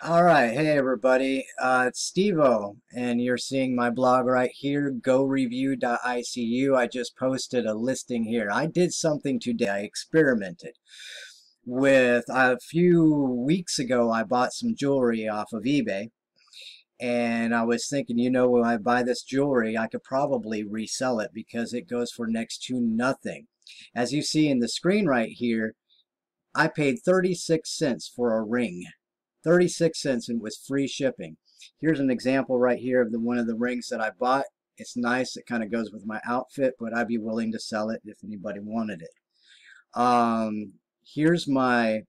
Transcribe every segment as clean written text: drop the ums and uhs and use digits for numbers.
All right, hey everybody, it's Steve-O, and you're seeing my blog right here, goreview.icu. I just posted a listing here. I did something today. I experimented with, a few weeks ago, I bought some jewelry off of eBay, and I was thinking, when I buy this jewelry, I could probably resell it because it goes for next to nothing. As you see in the screen right here, I paid 36 cents for a ring. 36 cents and with free shipping. Here's an example right here of one of the rings that I bought. It's nice. It kind of goes with my outfit, but I'd be willing to sell it if anybody wanted it. Here's my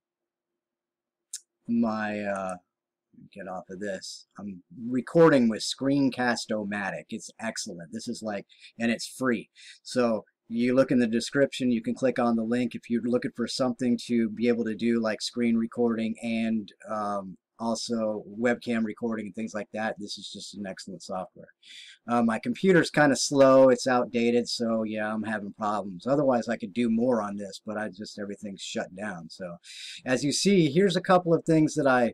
get off of this. I'm recording with Screencast-O-Matic. It's excellent. This is like, and it's free. So you look in the description, you can click on the link if you're looking for something to be able to do like screen recording and also webcam recording and things like that. This is just an excellent software. My computer's kind of slow. It's outdated, so yeah, I'm having problems. Otherwise, I could do more on this, but everything's shut down. So as you see, here's a couple of things that I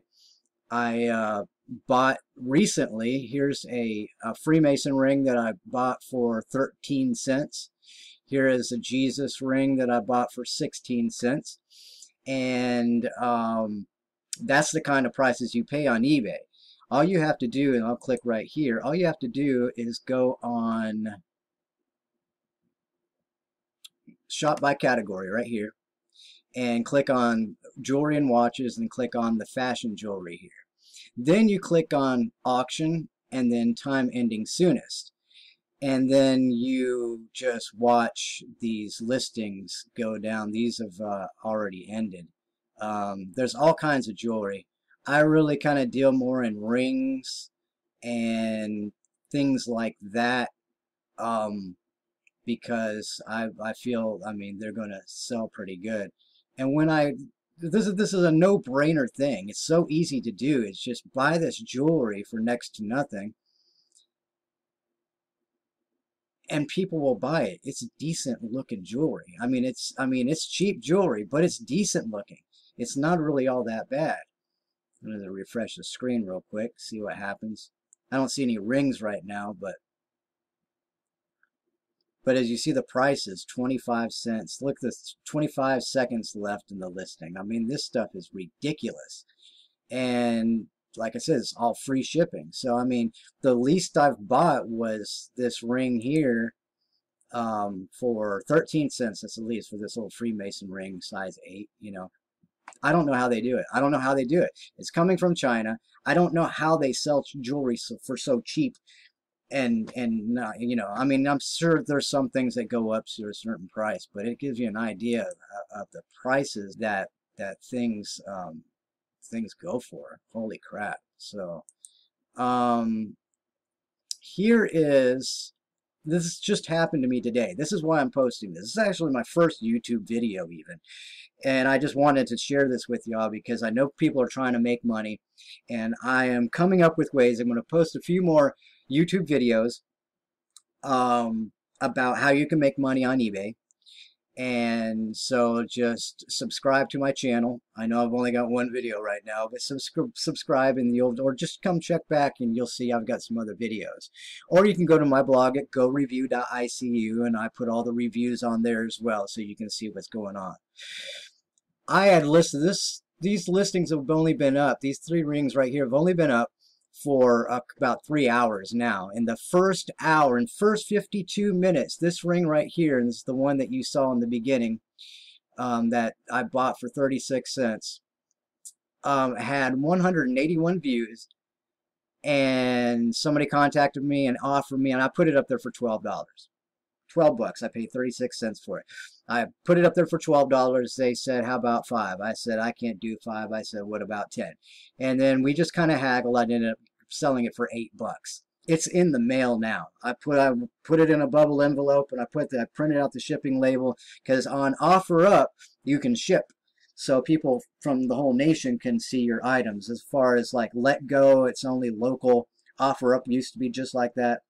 bought recently. Here's a Freemason ring that I bought for 13 cents. Here is a Jesus ring that I bought for 16 cents. And that's the kind of prices you pay on eBay. All you have to do, and I'll click right here, all you have to do is go on shop by category right here and click on jewelry and watches and click on the fashion jewelry here. Then you click on auction and then time ending soonest. And then you just watch these listings go down. These have already ended. There's all kinds of jewelry. I really kind of deal more in rings and things like that because I feel, they're going to sell pretty good. And this is a no-brainer thing. It's so easy to do. It's just buy this jewelry for next to nothing, and people will buy it. It's decent looking jewelry. It's cheap jewelry, but it's decent looking. It's not really all that bad. I'm going to refresh the screen real quick, see what happens. I don't see any rings right now, but as you see, the price is 25 cents. Look, there's 25 seconds left in the listing. This stuff is ridiculous. And like I said, it's all free shipping. So, the least I've bought was this ring here for 13 cents. That's the least for this little Freemason ring, size 8, I don't know how they do it. I don't know how they do it. It's coming from China. I don't know how they sell jewelry for so cheap. And not, I'm sure there's some things that go up to a certain price, but it gives you an idea of the prices that things go for. Holy crap. So this just happened to me today. This is why I'm posting this. This is actually my first YouTube video even. And I just wanted to share this with y'all because I know people are trying to make money. And I am coming up with ways. I'm going to post a few more YouTube videos about how you can make money on eBay. And so just subscribe to my channel. I know I've only got one video right now, but subscribe and or just come check back and you'll see I've got some other videos. Or you can go to my blog at goreview.icu and I put all the reviews on there as well so you can see what's going on. I had listed these listings have only been up, these 3 rings right here have only been up for about 3 hours now. In the first hour, in first 52 minutes, this ring right here, and this is the one that you saw in the beginning that I bought for 36 cents, had 181 views, and somebody contacted me and offered me, and I put it up there for $12. 12 bucks. I paid 36 cents for it. I put it up there for $12. They said, how about 5? I said, I can't do 5. I said, what about 10? And then we just kind of haggled. I ended up selling it for 8 bucks. It's in the mail now. I put it in a bubble envelope and I printed out the shipping label because on OfferUp you can ship. So people from the whole nation can see your items. As far as like Letgo, it's only local. OfferUp used to be just like that,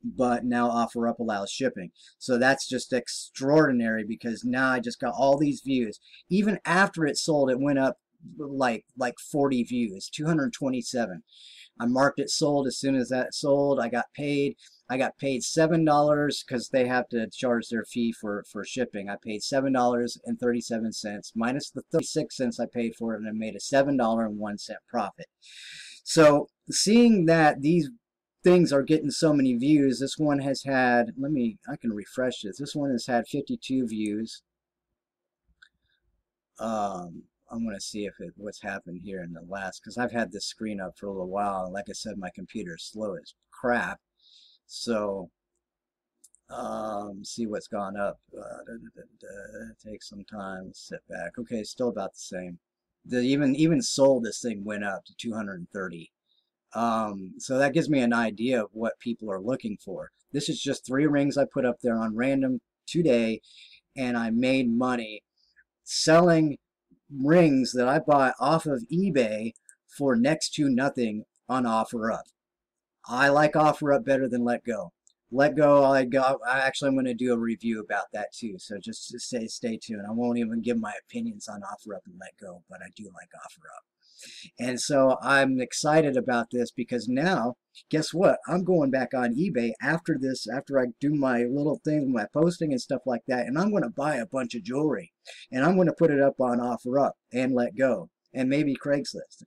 but now OfferUp allows shipping. So that's just extraordinary because now I just got all these views. Even after it sold, it went up like 40 views, 227. I marked it sold. As soon as that sold, I got paid. I got paid $7 because they have to charge their fee for shipping. I paid $7.37 minus the 36 cents I paid for it, and I made a $7.01 profit. So seeing that these things are getting so many views, this one has had, I can refresh this. This one has had 52 views. I'm going to see what's happened here in the last, because I've had this screen up for a little while, and like I said, my computer is slow as crap. So, see what's gone up. Take some time, sit back. Okay, still about the same. Even sold, this thing went up to 230. So that gives me an idea of what people are looking for. This is just 3 rings I put up there on random today, and I made money selling rings that I bought off of eBay for next to nothing on OfferUp. I like OfferUp better than Letgo. Letgo, I'm going to do a review about that too. So just to stay tuned. I won't even give my opinions on OfferUp and Letgo, but I do like OfferUp. And so I'm excited about this because now, guess what? I'm going back on eBay after this, after I do my little things, my posting and stuff like that, and I'm going to buy a bunch of jewelry, and I'm going to put it up on OfferUp and Letgo and maybe Craigslist.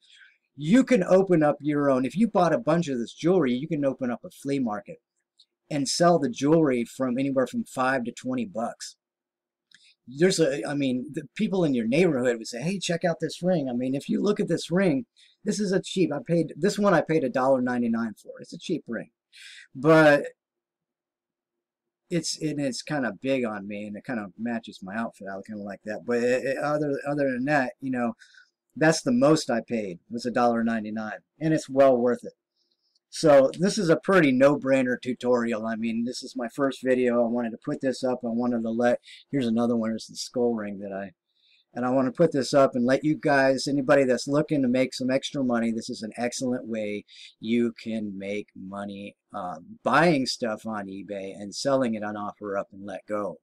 You can open up your own. If you bought a bunch of this jewelry, you can open up a flea market and sell the jewelry from anywhere from $5 to $20. The people in your neighborhood would say, hey, check out this ring. I mean, if you look at this ring, this is a cheap, I paid $1.99 for. It's a cheap ring, but it's kind of big on me, and it kind of matches my outfit. I kind of like that. But other than that, that's the most I paid, was $1.99, and it's well worth it. So this is a pretty no-brainer tutorial. I mean, this is my first video. I wanted to put this up. I wanted to here's another one. It's the skull ring and I want to put this up and let you guys, anybody that's looking to make some extra money, this is an excellent way you can make money buying stuff on eBay and selling it on OfferUp and Letgo.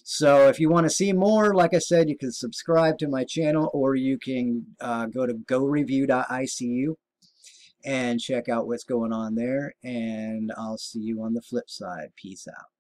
So if you want to see more, like I said, you can subscribe to my channel, or you can go to goreview.icu and check out what's going on there, and I'll see you on the flip side. Peace out.